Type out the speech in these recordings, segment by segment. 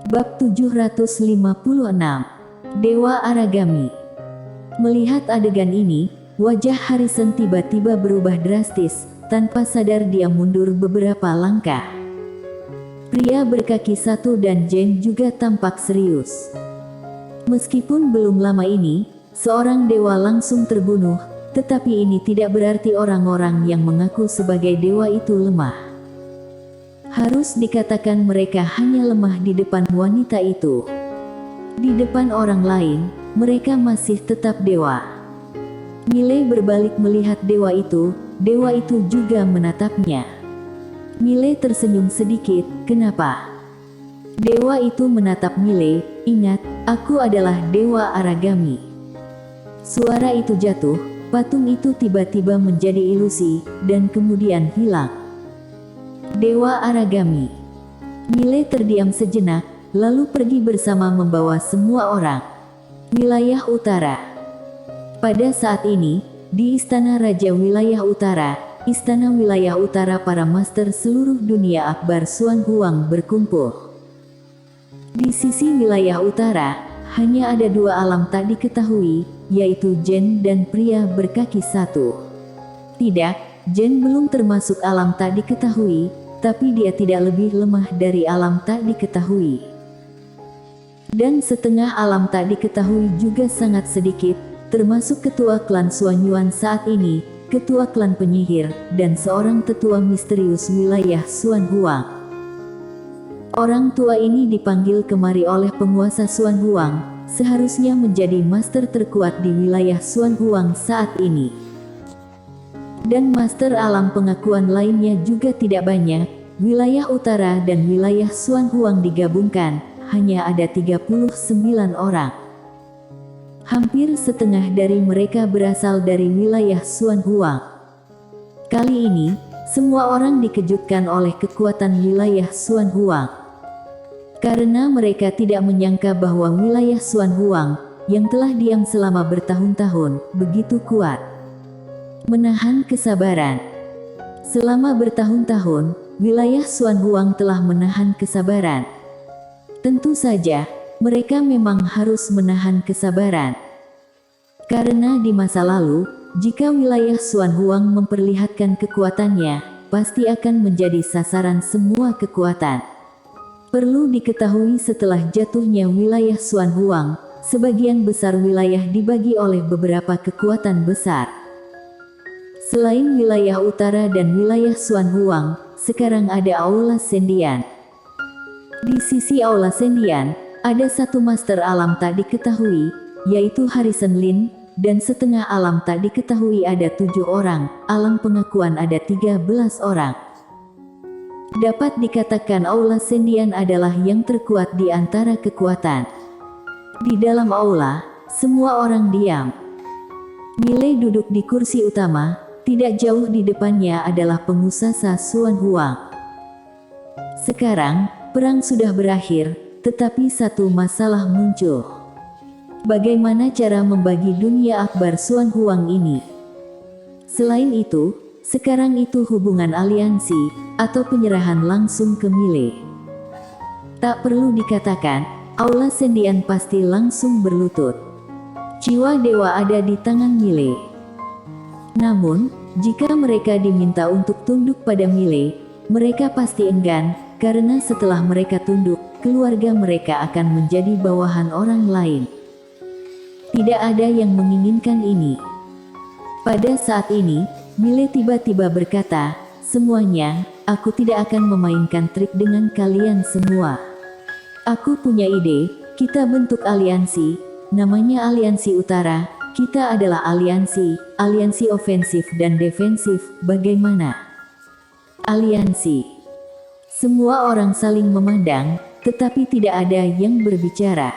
Bab 756. Dewa Aragami. Melihat adegan ini, wajah Harrison tiba-tiba berubah drastis. Tanpa sadar dia mundur beberapa langkah. Pria berkaki satu dan Jane juga tampak serius. Meskipun belum lama ini, seorang dewa langsung terbunuh, tetapi ini tidak berarti orang-orang yang mengaku sebagai dewa itu lemah. Harus dikatakan mereka hanya lemah di depan wanita itu. Di depan orang lain, mereka masih tetap dewa. Miley berbalik melihat dewa itu juga menatapnya. Miley tersenyum sedikit, kenapa? Dewa itu menatap Miley, ingat, aku adalah Dewa Aragami. Suara itu jatuh, patung itu tiba-tiba menjadi ilusi, dan kemudian hilang. Dewa Aragami. Miley terdiam sejenak, lalu pergi bersama membawa semua orang. Wilayah Utara. Pada saat ini, di Istana Raja Wilayah Utara, Istana Wilayah Utara para master seluruh dunia Akbar Xuan Huang berkumpul. Di sisi wilayah utara, hanya ada dua alam tak diketahui, yaitu Jane dan pria berkaki satu. Tidak, Jane belum termasuk alam tak diketahui, tapi dia tidak lebih lemah dari alam tak diketahui. Dan setengah alam tak diketahui juga sangat sedikit, termasuk ketua klan Xuan Yuan saat ini, ketua klan penyihir, dan seorang tetua misterius wilayah Xuan Huang. Orang tua ini dipanggil kemari oleh penguasa Xuan Huang, seharusnya menjadi master terkuat di wilayah Xuan Huang saat ini. Dan master alam pengakuan lainnya juga tidak banyak. Wilayah utara dan wilayah Xuan Huang digabungkan, hanya ada 39 orang. Hampir setengah dari mereka berasal dari wilayah Xuan Huang. Kali ini, semua orang dikejutkan oleh kekuatan wilayah Xuan Huang. Karena mereka tidak menyangka bahwa wilayah Xuan Huang, yang telah diam selama bertahun-tahun, begitu kuat. Menahan kesabaran. Selama bertahun-tahun, wilayah Xuan Huang telah menahan kesabaran. Tentu saja, mereka memang harus menahan kesabaran. Karena di masa lalu, jika wilayah Xuan Huang memperlihatkan kekuatannya, pasti akan menjadi sasaran semua kekuatan. Perlu diketahui setelah jatuhnya wilayah Xuan Huang, sebagian besar wilayah dibagi oleh beberapa kekuatan besar. Selain wilayah utara dan wilayah Xuan Huang, sekarang ada Aula Sendian. Di sisi Aula Sendian, ada satu master alam tak diketahui, yaitu Harrison Lin, dan setengah alam tak diketahui ada 7 orang, alam pengakuan ada 13 orang. Dapat dikatakan Aula Sendian adalah yang terkuat di antara kekuatan. Di dalam aula, semua orang diam. Miley duduk di kursi utama. Tidak jauh di depannya adalah pengusaha Xuan Huang. Sekarang, perang sudah berakhir, tetapi satu masalah muncul. Bagaimana cara membagi dunia Akbar Xuan Huang ini? Selain itu, sekarang itu hubungan aliansi, atau penyerahan langsung ke Miley. Tak perlu dikatakan, Aula Sendian pasti langsung berlutut. Jiwa dewa ada di tangan Miley. Namun, jika mereka diminta untuk tunduk pada Miley, mereka pasti enggan, karena setelah mereka tunduk, keluarga mereka akan menjadi bawahan orang lain. Tidak ada yang menginginkan ini. Pada saat ini, Miley tiba-tiba berkata, semuanya, aku tidak akan memainkan trik dengan kalian semua. Aku punya ide, kita bentuk aliansi, namanya Aliansi Utara. Kita adalah aliansi ofensif dan defensif, bagaimana? Aliansi. Semua orang saling memandang, tetapi tidak ada yang berbicara.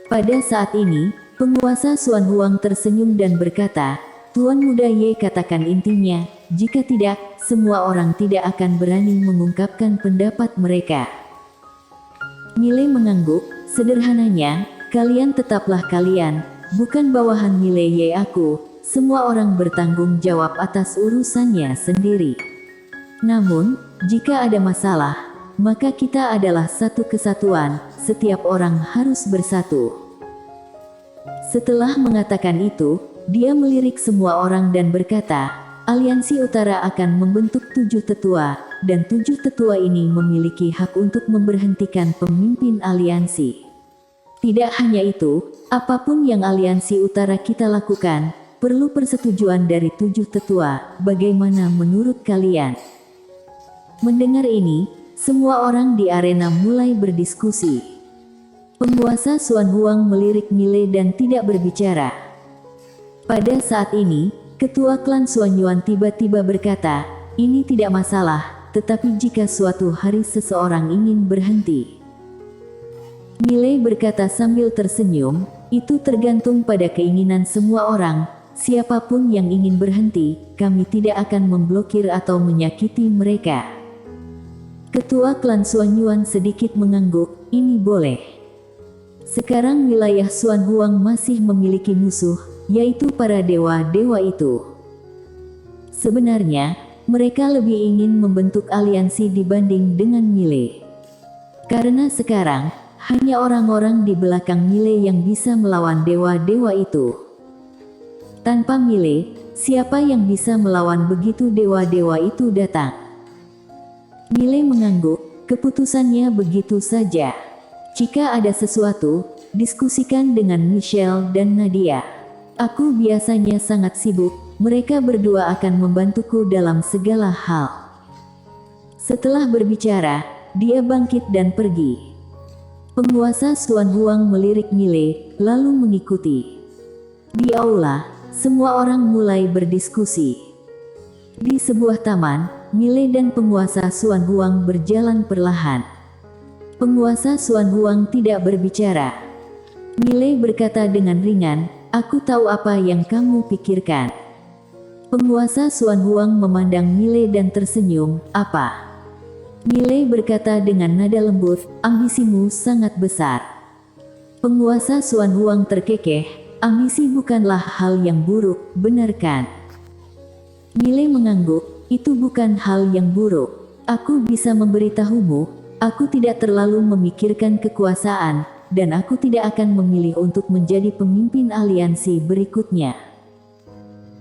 Pada saat ini, penguasa Xuan Huang tersenyum dan berkata, Tuan Muda Ye katakan intinya, jika tidak, semua orang tidak akan berani mengungkapkan pendapat mereka. Miley mengangguk, sederhananya, kalian tetaplah kalian. Bukan bawahan Miley Ye aku, semua orang bertanggung jawab atas urusannya sendiri. Namun, jika ada masalah, maka kita adalah satu kesatuan, setiap orang harus bersatu. Setelah mengatakan itu, dia melirik semua orang dan berkata, Aliansi Utara akan membentuk 7 tetua, dan 7 tetua ini memiliki hak untuk memberhentikan pemimpin aliansi. Tidak hanya itu, apapun yang Aliansi Utara kita lakukan, perlu persetujuan dari 7 tetua. Bagaimana menurut kalian? Mendengar ini, semua orang di arena mulai berdiskusi. Penguasa Xuan Huang melirik Mile dan tidak berbicara. Pada saat ini, ketua klan Xuan Yuan tiba-tiba berkata, ini tidak masalah, tetapi jika suatu hari seseorang ingin berhenti. Mile berkata sambil tersenyum, itu tergantung pada keinginan semua orang, siapapun yang ingin berhenti, kami tidak akan memblokir atau menyakiti mereka. Ketua klan Xuan Yuan sedikit mengangguk, ini boleh. Sekarang wilayah Xuan Huang masih memiliki musuh, yaitu para dewa-dewa itu. Sebenarnya, mereka lebih ingin membentuk aliansi dibanding dengan Mile. Karena sekarang, hanya orang-orang di belakang Mile yang bisa melawan dewa-dewa itu. Tanpa Mile, siapa yang bisa melawan begitu dewa-dewa itu datang? Mile mengangguk, keputusannya begitu saja. Jika ada sesuatu, diskusikan dengan Michelle dan Nadia. Aku biasanya sangat sibuk, mereka berdua akan membantuku dalam segala hal. Setelah berbicara, dia bangkit dan pergi. Penguasa Xuan Huang melirik Mile, lalu mengikuti. Di aula, semua orang mulai berdiskusi. Di sebuah taman, Mile dan penguasa Xuan Huang berjalan perlahan. Penguasa Xuan Huang tidak berbicara. Mile berkata dengan ringan, aku tahu apa yang kamu pikirkan. Penguasa Xuan Huang memandang Mile dan tersenyum, apa? Mile berkata dengan nada lembut, ambisimu sangat besar. Penguasa Xuan Huang terkekeh, ambisi bukanlah hal yang buruk, benar kan? Mile mengangguk, itu bukan hal yang buruk. Aku bisa memberitahumu, aku tidak terlalu memikirkan kekuasaan, dan aku tidak akan memilih untuk menjadi pemimpin aliansi berikutnya.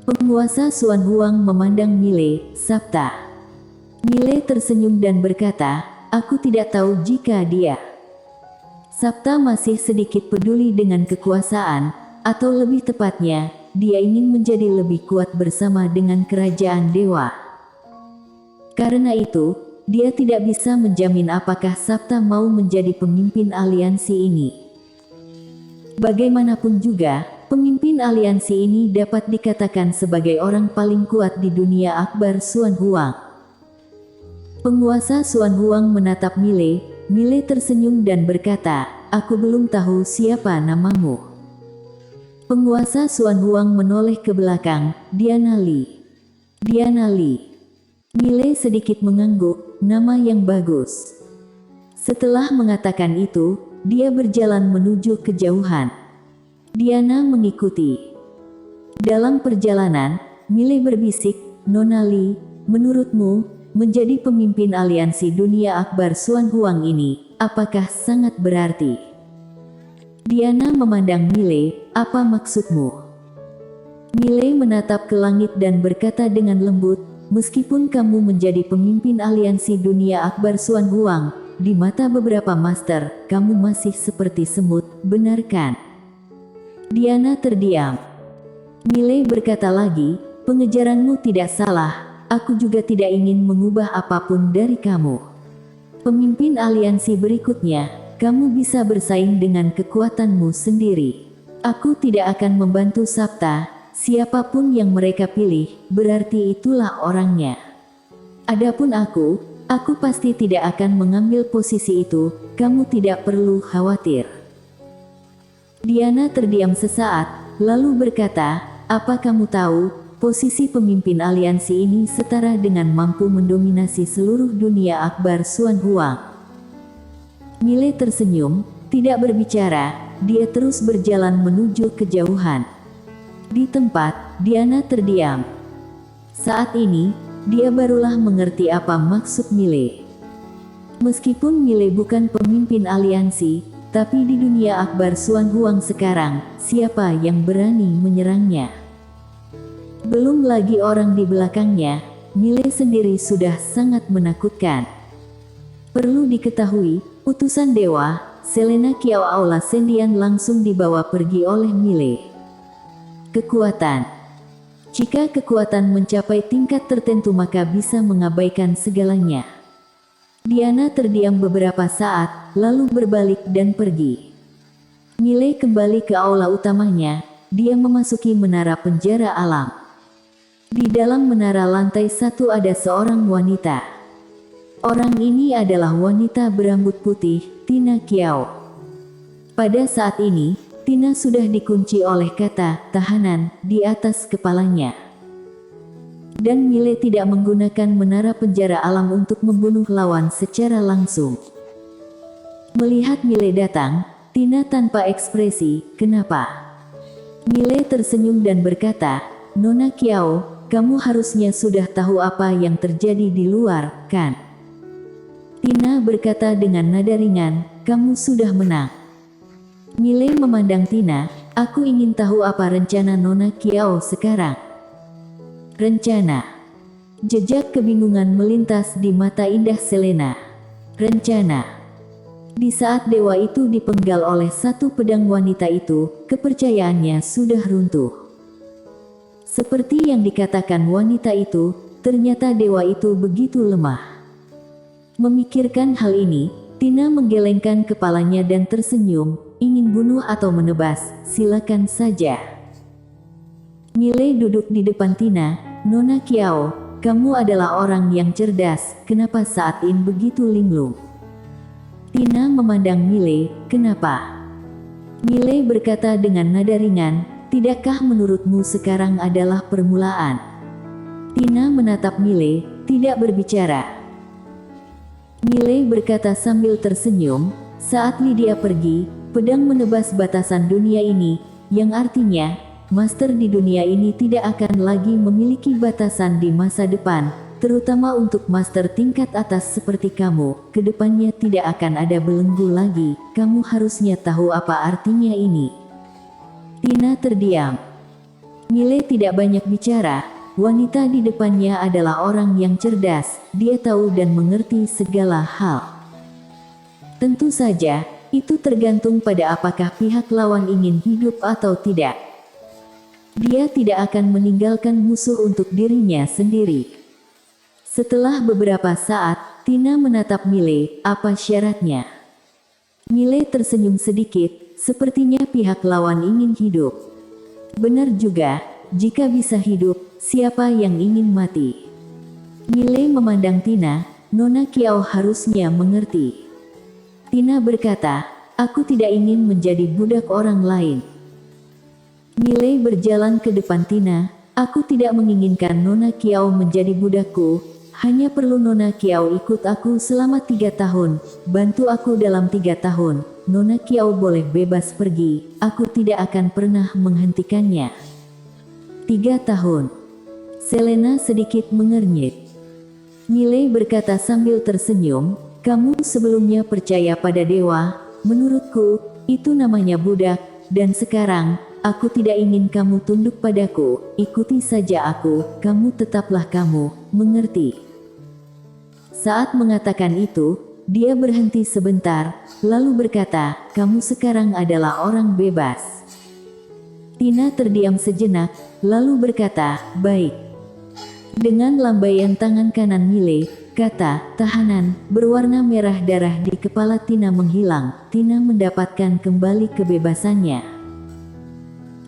Penguasa Xuan Huang memandang Mile, sabta. Mile tersenyum dan berkata, aku tidak tahu jika dia. Sabta masih sedikit peduli dengan kekuasaan, atau lebih tepatnya, dia ingin menjadi lebih kuat bersama dengan kerajaan dewa. Karena itu, dia tidak bisa menjamin apakah Sabta mau menjadi pemimpin aliansi ini. Bagaimanapun juga, pemimpin aliansi ini dapat dikatakan sebagai orang paling kuat di dunia akbar Xuan Huang. Penguasa Xuan Huang menatap Mile, Mile tersenyum dan berkata, aku belum tahu siapa namamu. Penguasa Xuan Huang menoleh ke belakang, Diana Li. Diana Li. Mile sedikit mengangguk, nama yang bagus. Setelah mengatakan itu, dia berjalan menuju kejauhan. Diana mengikuti. Dalam perjalanan, Mile berbisik, Nona Li, menurutmu, menjadi pemimpin aliansi dunia akbar Xuan Huang ini, apakah sangat berarti? Diana memandang Mile, apa maksudmu? Mile menatap ke langit dan berkata dengan lembut, meskipun kamu menjadi pemimpin aliansi dunia akbar Xuan Huang, di mata beberapa master, kamu masih seperti semut, benar kan? Diana terdiam. Mile berkata lagi, pengejaranmu tidak salah. Aku juga tidak ingin mengubah apapun dari kamu. Pemimpin aliansi berikutnya, kamu bisa bersaing dengan kekuatanmu sendiri. Aku tidak akan membantu Sabta, siapapun yang mereka pilih, berarti itulah orangnya. Adapun aku pasti tidak akan mengambil posisi itu, kamu tidak perlu khawatir. Diana terdiam sesaat, lalu berkata, apa kamu tahu? Posisi pemimpin aliansi ini setara dengan mampu mendominasi seluruh dunia akbar Xuan Huang. Mile tersenyum, tidak berbicara, dia terus berjalan menuju kejauhan. Di tempat, Diana terdiam. Saat ini, dia barulah mengerti apa maksud Mile. Meskipun Mile bukan pemimpin aliansi, tapi di dunia Akbar Suan Huang sekarang, siapa yang berani menyerangnya? Belum lagi orang di belakangnya, Mile sendiri sudah sangat menakutkan. Perlu diketahui, utusan dewa, Selena Kiao Aula Sendian langsung dibawa pergi oleh Mile. Kekuatan. Jika kekuatan mencapai tingkat tertentu maka bisa mengabaikan segalanya. Diana terdiam beberapa saat, lalu berbalik dan pergi. Mile kembali ke aula utamanya, dia memasuki menara penjara alam. Di dalam menara lantai 1 ada seorang wanita. Orang ini adalah wanita berambut putih, Tina Kiao. Pada saat ini, Tina sudah dikunci oleh kata tahanan di atas kepalanya. Dan Mile tidak menggunakan menara penjara alam untuk membunuh lawan secara langsung. Melihat Mile datang, Tina tanpa ekspresi, "Kenapa?" Mile tersenyum dan berkata, "Nona Kiao, kamu harusnya sudah tahu apa yang terjadi di luar, kan?" Tina berkata dengan nada ringan, "Kamu sudah menang." Mile memandang Tina, "Aku ingin tahu apa rencana Nona Kiao sekarang." Rencana. Jejak kebingungan melintas di mata indah Selena. Rencana. Di saat dewa itu dipenggal oleh satu pedang wanita itu, kepercayaannya sudah runtuh. Seperti yang dikatakan wanita itu, ternyata dewa itu begitu lemah. Memikirkan hal ini, Tina menggelengkan kepalanya dan tersenyum, "Ingin bunuh atau menebas, silakan saja." Mile duduk di depan Tina. "Nona Kiao, kamu adalah orang yang cerdas, kenapa saat ini begitu linglung?" Tina memandang Mile, "Kenapa?" Mile berkata dengan nada ringan, "Tidakkah menurutmu sekarang adalah permulaan?" Tina menatap Mile, tidak berbicara. Mile berkata sambil tersenyum, "Saat Lydia pergi, pedang menebas batasan dunia ini, yang artinya Master di dunia ini tidak akan lagi memiliki batasan di masa depan, terutama untuk master tingkat atas seperti kamu. Kedepannya tidak akan ada belenggu lagi, kamu harusnya tahu apa artinya ini." Tina terdiam. Mile tidak banyak bicara, wanita di depannya adalah orang yang cerdas, dia tahu dan mengerti segala hal. Tentu saja, itu tergantung pada apakah pihak lawan ingin hidup atau tidak. Dia tidak akan meninggalkan musuh untuk dirinya sendiri. Setelah beberapa saat, Tina menatap Mile, "Apa syaratnya?" Mile tersenyum sedikit, sepertinya pihak lawan ingin hidup. "Benar juga, jika bisa hidup, siapa yang ingin mati?" Mile memandang Tina, "Nona Kiao harusnya mengerti." Tina berkata, "Aku tidak ingin menjadi budak orang lain." Mile berjalan ke depan Tina, "Aku tidak menginginkan Nona Kiao menjadi budakku, hanya perlu Nona Kiao ikut aku selama 3 tahun, bantu aku dalam 3 tahun, Nona Kiao boleh bebas pergi, aku tidak akan pernah menghentikannya." 3 tahun. Selena sedikit mengernyit. Mile berkata sambil tersenyum, "Kamu sebelumnya percaya pada dewa, menurutku, itu namanya budak, dan sekarang, aku tidak ingin kamu tunduk padaku, ikuti saja aku, kamu tetaplah kamu, mengerti?" Saat mengatakan itu, dia berhenti sebentar, lalu berkata, "Kamu sekarang adalah orang bebas." Tina terdiam sejenak, lalu berkata, "Baik." Dengan lambaian tangan kanan Mile, kata tahanan berwarna merah darah di kepala Tina menghilang, Tina mendapatkan kembali kebebasannya.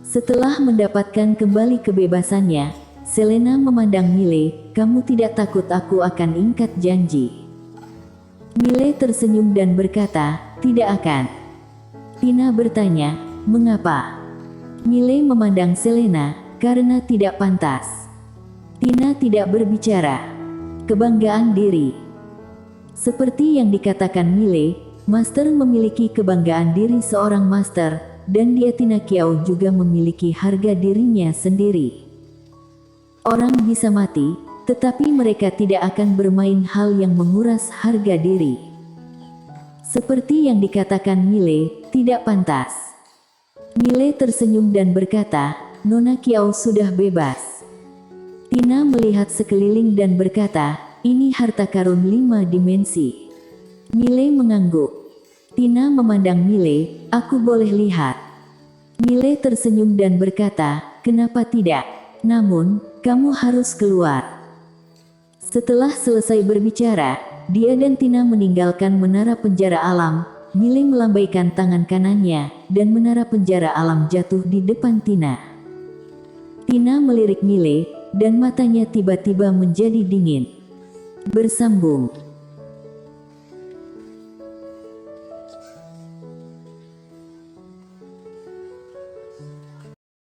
Setelah mendapatkan kembali kebebasannya, Selena memandang Mile, "Kamu tidak takut aku akan ingkar janji?" Mile tersenyum dan berkata, "Tidak akan." Tina bertanya, "Mengapa?" Mile memandang Selena, "Karena tidak pantas." Tina tidak berbicara. Kebanggaan diri. Seperti yang dikatakan Mile, Master memiliki kebanggaan diri seorang Master, dan dia Tina Kiao juga memiliki harga dirinya sendiri. Orang bisa mati, tetapi mereka tidak akan bermain hal yang menguras harga diri. Seperti yang dikatakan Mile, tidak pantas. Mile tersenyum dan berkata, Nona Kiau sudah bebas. Tina melihat sekeliling dan berkata, ini harta karun 5 dimensi. Mile mengangguk. Tina memandang Mile, aku boleh lihat. Mile tersenyum dan berkata, kenapa tidak? Namun, kamu harus keluar. Setelah selesai berbicara, dia dan Tina meninggalkan menara penjara alam. Mile melambaikan tangan kanannya, dan menara penjara alam jatuh di depan Tina. Tina melirik Mile, dan matanya tiba-tiba menjadi dingin. Bersambung.